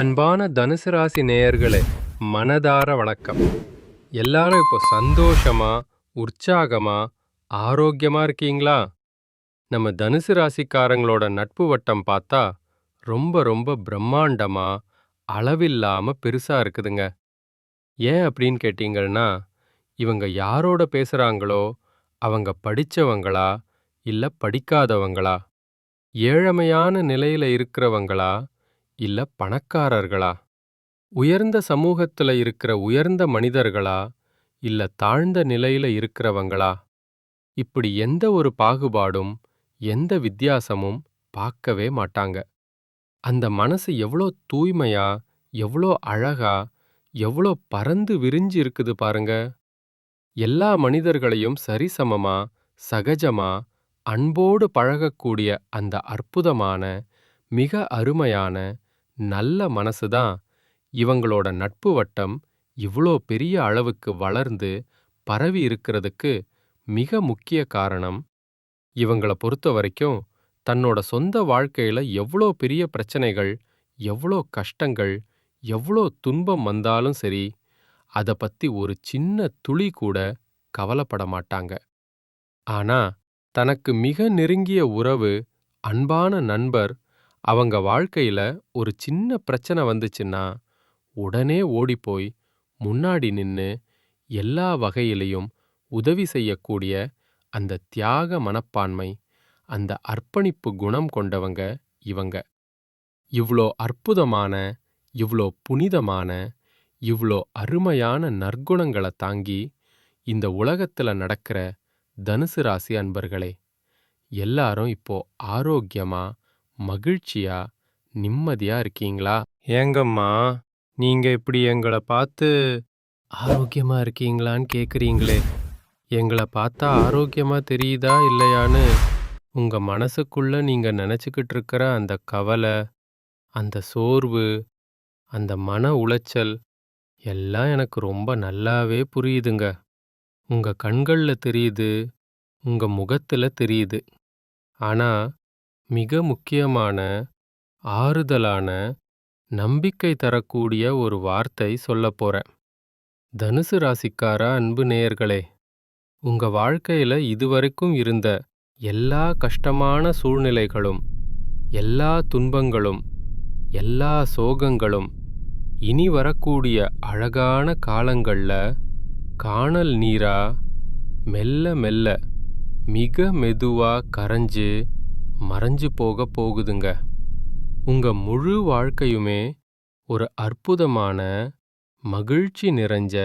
அன்பான தனுசு ராசி நேயர்களே, மனதார வணக்கம். எல்லாரும் இப்போ சந்தோஷமா, உற்சாகமா, ஆரோக்கியமா இருக்கீங்களா? நம்ம தனுசு ராசிக்காரங்களோட நட்பு வட்டம் பார்த்தா ரொம்ப ரொம்ப பிரம்மாண்டமா, அளவில்லாம பெருசா இருக்குதுங்க. ஏன் அப்படின்னு கேட்டீங்கன்னா, இவங்க யாரோட பேசுறாங்களோ அவங்க படிச்சவங்களா இல்ல படிக்காதவங்களா, ஏழமையான நிலையில இருக்கிறவங்களா இல்ல பணக்காரர்களா, உயர்ந்த சமூகத்துல இருக்கிற உயர்ந்த மனிதர்களா இல்ல தாழ்ந்த நிலையில இருக்கிறவங்களா, இப்படி எந்த ஒரு பாகுபாடும் எந்த வித்தியாசமும் பார்க்கவே மாட்டாங்க. அந்த மனசு எவ்வளோ தூய்மையா, எவ்வளோ அழகா, எவ்வளோ பரந்து விரிஞ்சு இருக்குது பாருங்க. எல்லா மனிதர்களையும் சரிசமமா, சகஜமா, அன்போடு பழகக்கூடிய அந்த அற்புதமான, மிக அருமையான, நல்ல மனசுதான் இவங்களோட நட்பு வட்டம் இவ்ளோ பெரிய அளவுக்கு வளர்ந்து பரவி இருக்கிறதுக்கு மிக முக்கிய காரணம். இவங்கள பொறுத்த வரைக்கும் தன்னோட சொந்த வாழ்க்கையில எவ்வளோ பெரிய பிரச்சனைகள், எவ்வளோ கஷ்டங்கள், எவ்வளோ துன்பம் வந்தாலும் சரி, அத பத்தி ஒரு சின்ன துளி கூட கவலைப்பட மாட்டாங்க. ஆனா தனக்கு மிக நெருங்கிய உறவு, அன்பான நண்பர் அவங்க வாழ்க்கையில ஒரு சின்ன பிரச்சனை வந்துச்சுன்னா உடனே ஓடிப்போய் முன்னாடி நின்னு எல்லா வகையிலையும் உதவி செய்யக்கூடிய அந்த தியாக மனப்பான்மை, அந்த அர்ப்பணிப்பு குணம் கொண்டவங்க இவங்க. இவ்ளோ அற்புதமான, இவ்ளோ புனிதமான, இவ்ளோ அருமையான நற்குணங்களை தாங்கி இந்த உலகத்துல நடக்கிற தனுசு ராசி அன்பர்களே, எல்லாரும் இப்போ ஆரோக்கியமா, மகிழ்ச்சியா, நிம்மதியா இருக்கீங்களா? ஏங்கம்மா, நீங்க இப்படி எங்களை பார்த்து ஆரோக்கியமா இருக்கீங்களான்னு கேக்குறீங்களே, எங்களை பார்த்தா ஆரோக்கியமா தெரியுதா இல்லையான்னு உங்க மனசுக்குள்ள நீங்க நினைச்சுக்கிட்டு இருக்கிற அந்த கவலை, அந்த சோர்வு, அந்த மன உளைச்சல் எல்லாம் எனக்கு ரொம்ப நல்லாவே புரியுதுங்க. உங்க கண்கள்ல தெரியுது, உங்க முகத்துல தெரியுது. ஆனா மிக முக்கியமான, ஆறுதலான, நம்பிக்கை தரக்கூடிய ஒரு வார்த்தை சொல்லப் போறேன். தனுசு ராசிக்கார அன்பு நேயர்களே, உங்க வாழ்க்கையில இதுவரைக்கும் இருந்த எல்லா கஷ்டமான சூழ்நிலைகளும், எல்லா துன்பங்களும், எல்லா சோகங்களும் இனி வரக்கூடிய அழகான காலங்கள்ல கானல் நீரா மெல்ல மெல்ல, மிக மெதுவா கரைஞ்சு மறைஞ்சு போக போகுதுங்க. உங்க முழு வாழ்க்கையுமே ஒரு அற்புதமான, மகிழ்ச்சி நிறைஞ்ச,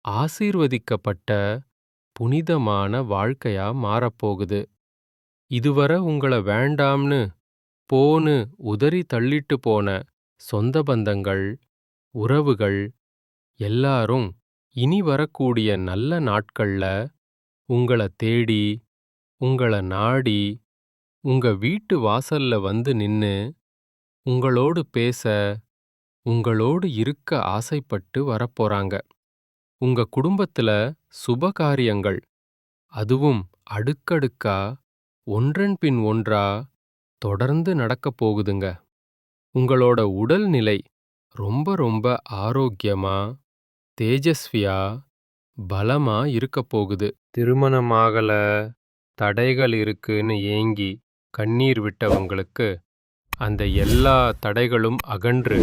ஆசீர்வதிக்கப்பட்ட, புனிதமான வாழ்க்கையா மாறப்போகுது. இதுவரை உங்கள வேண்டாம்னு போன்னு உதறி தள்ளிட்டு போன சொந்த பந்தங்கள், உறவுகள் எல்லாரும் இனி வரக்கூடிய நல்ல நாட்கள்ல உங்கள தேடி, உங்கள நாடி, உங்க வீட்டு வாசல்ல வந்து நின்னு, உங்களோடு பேச, உங்களோடு இருக்க ஆசைப்பட்டு வரப்போறாங்க. உங்க குடும்பத்துல சுப காரியங்கள், அதுவும் அடுக்கடுக்கா, ஒன்றன் பின் ஒன்றா தொடர்ந்து நடக்கப் போகுதுங்க. உங்களோட உடல்நிலை ரொம்ப ரொம்ப ஆரோக்கியமா, தேஜஸ்வியா, பலமா இருக்கப் போகுது. திருமணமாகல, தடைகள் இருக்குன்னு ஏங்கி கண்ணீர் விட்டவங்களுக்கு அந்த எல்லா தடைகளும் அகன்று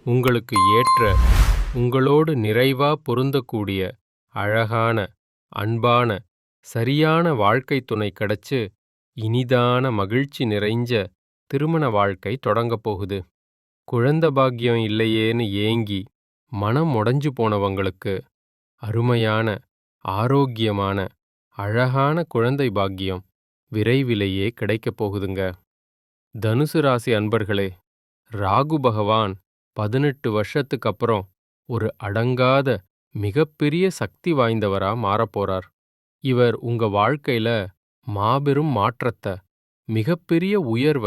உங்களுக்கு ஏற்ற, உங்களோடு நிறைவா பொருந்தக்கூடிய அழகான, அன்பான, சரியான வாழ்க்கை துணை கிடைச்சு இனிதான மகிழ்ச்சி நிறைஞ்ச திருமண வாழ்க்கை தொடங்கப் போகுது. குழந்த பாக்கியம் இல்லையேன்னு ஏங்கி மனம் உடைஞ்சு போனவங்களுக்கு அருமையான, ஆரோக்கியமான, அழகான குழந்தை பாக்கியம் விரைவிலேயே கிடைக்கப் போகுதுங்க. தனுசு ராசி அன்பர்களே, ராகு பகவான் 18 வருஷத்துக்கு அப்புறம் ஒரு அடங்காத மிகப்பெரிய சக்தி வாய்ந்தவரா மாறப்போறார். இவர் உங்க வாழ்க்கையில மாபெரும் மாற்றத்த, மிகப்பெரிய உயர்வ,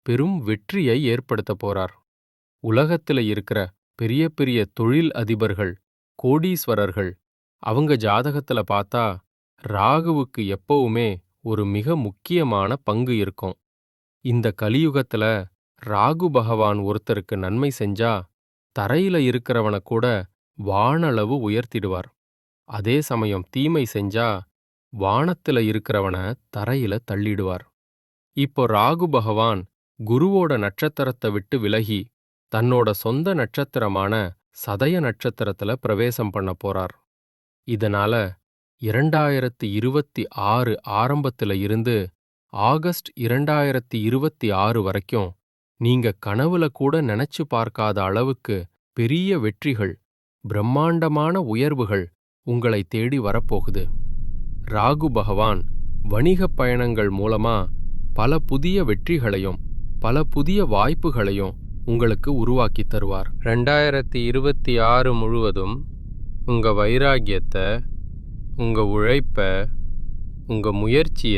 பெரும் வெற்றியை ஏற்படுத்த போறார். உலகத்துல இருக்கிற பெரிய பெரிய தொழில் அதிபர்கள், கோடீஸ்வரர்கள் அவங்க ஜாதகத்துல பார்த்தா ராகுவுக்கு எப்பவுமே ஒரு மிக முக்கியமான பங்கு இருக்கும். இந்த கலியுகத்துல ராகு பகவான் ஒருத்தருக்கு நன்மை செஞ்சா தரையில இருக்கிறவன கூட வானளவு உயர்த்திடுவார். அதே சமயம் தீமை செஞ்சா வானத்துல இருக்கிறவன தரையில தள்ளிடுவார். இப்போ ராகு பகவான் குருவோட நட்சத்திரத்தை விட்டு விலகி தன்னோட சொந்த நட்சத்திரமான சதய நட்சத்திரத்துல பிரவேசம் பண்ண போறார். இதனால 2026 ஆரம்பத்துல இருந்து ஆகஸ்ட் 2026 வரைக்கும் நீங்க கனவுல கூட நினைச்சு பார்க்காத அளவுக்கு பெரிய வெற்றிகள், பிரம்மாண்டமான உயர்வுகள் உங்களை தேடி வரப்போகுது. ராகு பகவான் வணிகப் பயணங்கள் மூலமா பல புதிய வெற்றிகளையும் பல புதிய வாய்ப்புகளையும் உங்களுக்கு உருவாக்கி தருவார். 2026 முழுவதும் உங்க வைராகியத்தை, உங்க உழைப்ப, உங்க முயற்சிய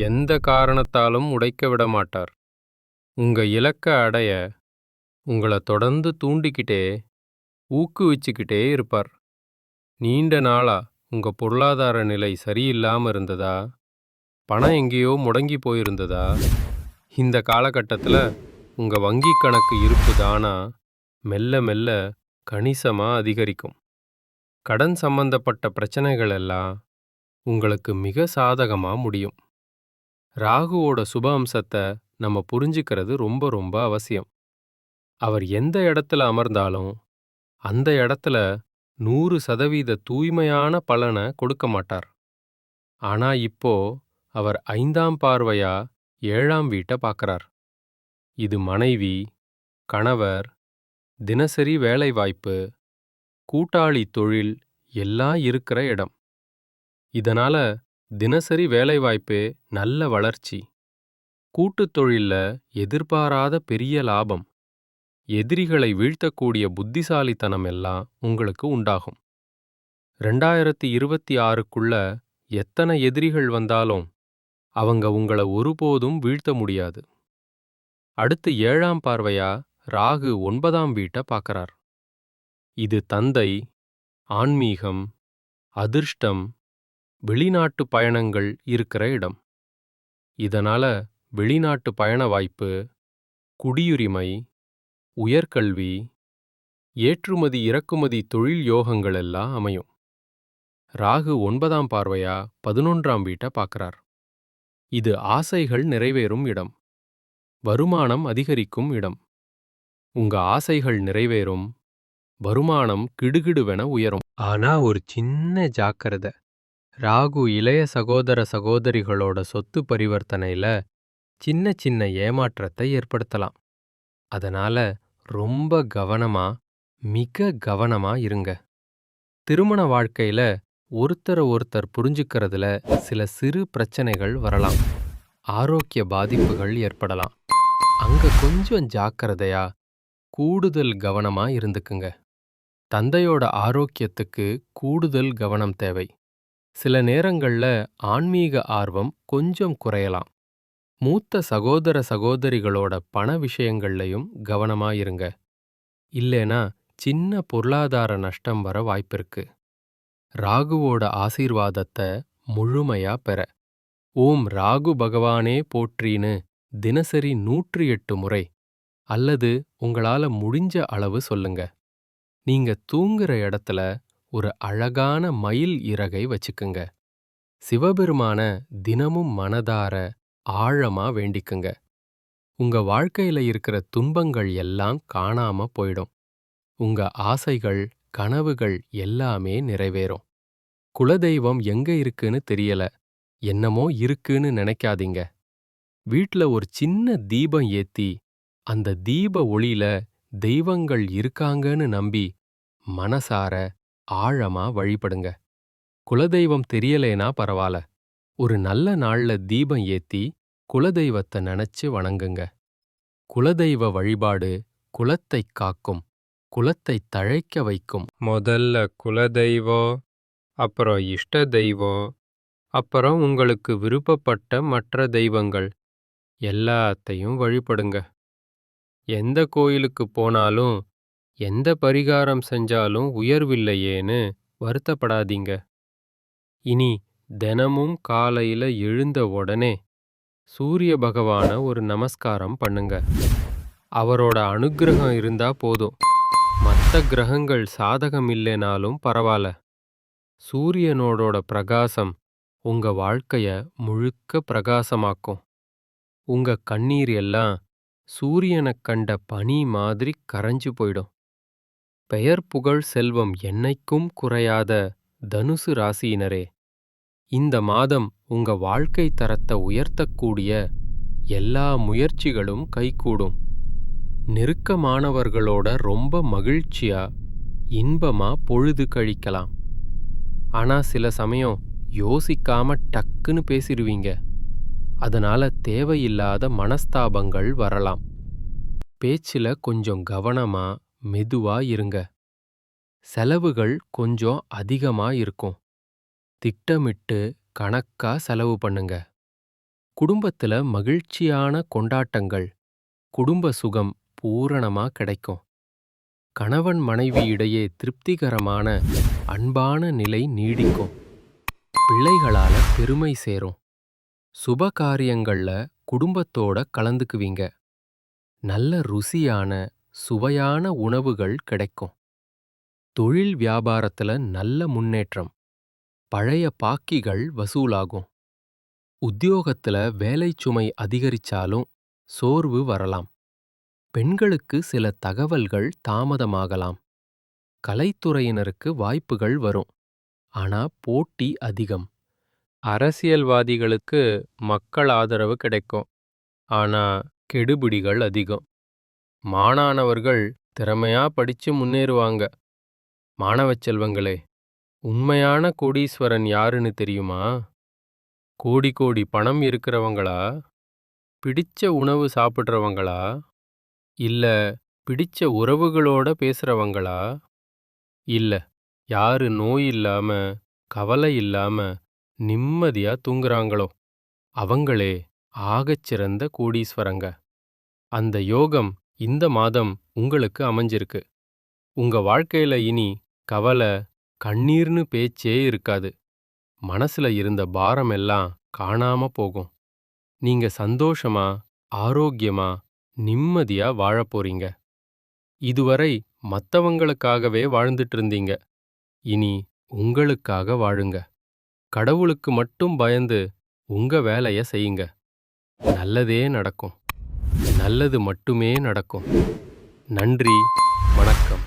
எந்த காரணத்தாலும் உடைக்க விட மாட்டார். உங்க இலக்கை அடைய உங்களை தொடர்ந்து தூண்டிக்கிட்டே ஊக்குவிச்சுக்கிட்டே இருப்பார். நீண்ட நாளா உங்க பொருளாதார நிலை சரியில்லாம இருந்ததா, பணம் எங்கேயோ முடங்கி போயிருந்ததா, இந்த காலகட்டத்தில் உங்க வங்கி கணக்கு இருப்பு தானா மெல்ல மெல்ல கணிசமா அதிகரிக்கும். கடன் சம்பந்தப்பட்ட பிரச்சனைகள் எல்லாம் உங்களுக்கு மிக சாதகமா முடியும். ராகுவோட சுப அம்சத்தை நம்ம புரிஞ்சுக்கிறது ரொம்ப ரொம்ப அவசியம். அவர் எந்த இடத்துல அமர்ந்தாலும் அந்த இடத்துல 100% தூய்மையான பலனை கொடுக்க மாட்டார். ஆனா இப்போ அவர் 5ஆம் பார்வையா 7ஆம் வீட்டை பார்க்கறார். இது மனைவி, கணவர், தினசரி வேலைவாய்ப்பு, கூட்டாளி தொழில் எல்லாம் இருக்கிற இடம். இதனால தினசரி வேலைவாய்ப்பே நல்ல வளர்ச்சி, கூட்டுத் தொழில்ல எதிர்பாராத பெரிய லாபம், எதிரிகளை வீழ்த்தக்கூடிய புத்திசாலித்தனம் எல்லாம் உங்களுக்கு உண்டாகும். 2026க்குள்ள எத்தனை எதிரிகள் வந்தாலும் அவங்க உங்களை ஒருபோதும் வீழ்த்த முடியாது. அடுத்து 7ஆம் பார்வையா ராகு 9ஆம் வீட்டை பார்க்கறார். இது தந்தை, ஆன்மீகம், அதிர்ஷ்டம், வெளிநாட்டு பயணங்கள் இருக்கிற இடம். இதனால வெளிநாட்டு பயண வாய்ப்பு, குடியுரிமை, உயர்கல்வி, ஏற்றுமதி இறக்குமதி தொழில் யோகங்கள் எல்லாம் அமையும். ராகு 9ஆம் பார்வையா 11ஆம் வீட்டை பார்க்கறார். இது ஆசைகள் நிறைவேறும் இடம், வருமானம் அதிகரிக்கும் இடம். உங்க ஆசைகள் நிறைவேறும், வருமானம் கிடுகிடுவென உயரும். ஆனா ஒரு சின்ன ஜாக்கிரதை. ராகு இளைய சகோதர சகோதரிகளோட சொத்து பரிவர்த்தனையில சின்ன சின்ன ஏமாற்றத்தை ஏற்படுத்தலாம். அதனால ரொம்ப கவனமா, மிக கவனமா இருங்க. திருமண வாழ்க்கையில ஒருத்தர் புரிஞ்சுக்கிறதுல சில சிறு பிரச்சனைகள் வரலாம். ஆரோக்கிய பாதிப்புகள் ஏற்படலாம். அங்க கொஞ்சம் ஜாக்கிரதையா, கூடுதல் கவனமா இருந்துக்குங்க. தந்தையோட ஆரோக்கியத்துக்கு கூடுதல் கவனம் தேவை. சில நேரங்கள்ல ஆன்மீக ஆர்வம் கொஞ்சம் குறையலாம். மூத்த சகோதர சகோதரிகளோட பண விஷயங்கள்லையும் கவனமா இருங்க. இல்லேனா சின்ன பொருளாதார நஷ்டம் வர வாய்ப்பிருக்கு. ராகுவோட ஆசீர்வாதத்தை முழுமையா பெற ஓம் ராகு பகவானே போற்றின்னு தினசரி 108 முறை அல்லது உங்களால முடிஞ்ச அளவு சொல்லுங்க. நீங்க தூங்குற இடத்துல ஒரு அழகான மயில் இறகை வச்சுக்குங்க. சிவபெருமான தினமும் மனதார ஆழமா வேண்டிக்குங்க. உங்க வாழ்க்கையில இருக்கிற துன்பங்கள் எல்லாம் காணாம போயிடும். உங்க ஆசைகள், கனவுகள் எல்லாமே நிறைவேறும். குலதெய்வம் எங்க இருக்குன்னு தெரியல, என்னமோ இருக்குன்னு நினைக்காதீங்க. வீட்ல ஒரு சின்ன தீபம் ஏத்தி அந்த தீப ஒளியில தெய்வங்கள் இருக்காங்கன்னு நம்பி மனசார ஆழமா வழிபடுங்க. குலதெய்வம் தெரியலேனா பரவாயில்ல, ஒரு நல்ல நாள்ல தீபம் ஏத்தி குலதெய்வத்தை நினைச்சு வணங்குங்க. குலதெய்வ வழிபாடு குலத்தைக் காக்கும், குலத்தைத் தழைக்க வைக்கும். முதல்ல குலதெய்வம், அப்புறம் இஷ்ட தெய்வம், அப்புறம் உங்களுக்கு விருப்பப்பட்ட மற்ற தெய்வங்கள் எல்லாத்தையும் வழிபடுங்க. எந்த கோயிலுக்கு போனாலும் எந்த பரிகாரம் செஞ்சாலும் உயர்வில்லையேன்னு வருத்தப்படாதீங்க. இனி தினமும் காலையில எழுந்த உடனே சூரிய பகவான ஒரு நமஸ்காரம் பண்ணுங்க. அவரோட அனுக்கிரகம் இருந்தா போதும். மத்த கிரகங்கள் சாதகம் இல்லைனாலும் பரவாயில்ல. சூரியனோட பிரகாசம் உங்க வாழ்க்கைய முழுக்க பிரகாசமாக்கும். உங்க கண்ணீர் எல்லாம் சூரியனைக் கண்ட பனி மாதிரி கரைஞ்சு போயிடும். பெயர் புகழ் செல்வம் என்னைக்கும் குறையாத தனுசு ராசியினரே, இந்த மாதம் உங்க வாழ்க்கை தரத்தை உயர்த்தக்கூடிய எல்லா முயற்சிகளும் கைகூடும். நெருக்கமானவர்களோட ரொம்ப மகிழ்ச்சியா இன்பமா பொழுது கழிக்கலாம். ஆனா சில சமயம் யோசிக்காம டக்குன்னு பேசிடுவீங்க. அதனால தேவையில்லாத மனஸ்தாபங்கள் வரலாம். பேச்சுல கொஞ்சம் கவனமா மெதுவா இருங்க. செலவுகள் கொஞ்சம் அதிகமா இருக்கும். திட்டமிட்டு கணக்கா செலவு பண்ணுங்க. குடும்பத்துல மகிழ்ச்சியான கொண்டாட்டங்கள், குடும்ப சுகம் பூரணமா கிடைக்கும். கணவன் மனைவி இடையே திருப்திகரமான அன்பான நிலை நீடிக்கும். பிள்ளைகளால பெருமை சேரும். சுப காரியங்கள்ல குடும்பத்தோட கலந்துக்குவீங்க. நல்ல ருசியான சுவையான உணவுகள் கிடைக்கும். தொழில் வியாபாரத்துல நல்ல முன்னேற்றம். பழைய பாக்கிகள் வசூலாகும். உத்தியோகத்துல வேலைச் சுமை அதிகரிச்சாலும் சோர்வு வரலாம். பெண்களுக்கு சில தகவல்கள் தாமதமாகலாம். கலைத்துறையினருக்கு வாய்ப்புகள் வரும். ஆனா போட்டி அதிகம். அரசியல்வாதிகளுக்கு மக்கள் ஆதரவு கிடைக்கும். ஆனா கெடுபிடிகள் அதிகம். மாணானவர்கள் திறமையா படிச்சு முன்னேறுவாங்க. மாணவச் செல்வங்களே, உண்மையான கோடீஸ்வரன் யாருன்னு தெரியுமா? கோடி கோடி பணம் இருக்கிறவங்களா? பிடிச்ச உணவு சாப்பிட்றவங்களா? இல்ல பிடிச்ச உறவுகளோட பேசுறவங்களா? இல்ல யாரு நோய் இல்லாம கவலை இல்லாம நிம்மதியா தூங்குறாங்களோ அவங்களே ஆகச்சிறந்த கோடீஸ்வரங்க. அந்த யோகம் இந்த மாதம் உங்களுக்கு அமைஞ்சிருக்கு. உங்க வாழ்க்கையில இனி கவலை, கண்ணீர்னு பேச்சே இருக்காது. மனசுல இருந்த பாரம் எல்லாம் காணாம போகும். நீங்க சந்தோஷமா, ஆரோக்கியமா, நிம்மதியா வாழப் போறீங்க. இதுவரை மத்தவங்களுக்காகவே வாழ்ந்துட்டு இருந்தீங்க. இனி உங்களுக்காக வாழுங்க. கடவுளுக்கு மட்டும் பயந்து உங்க வேலைய செய்யுங்க. நல்லதே நடக்கும். நல்லது மட்டுமே நடக்கும். நன்றி. வணக்கம்.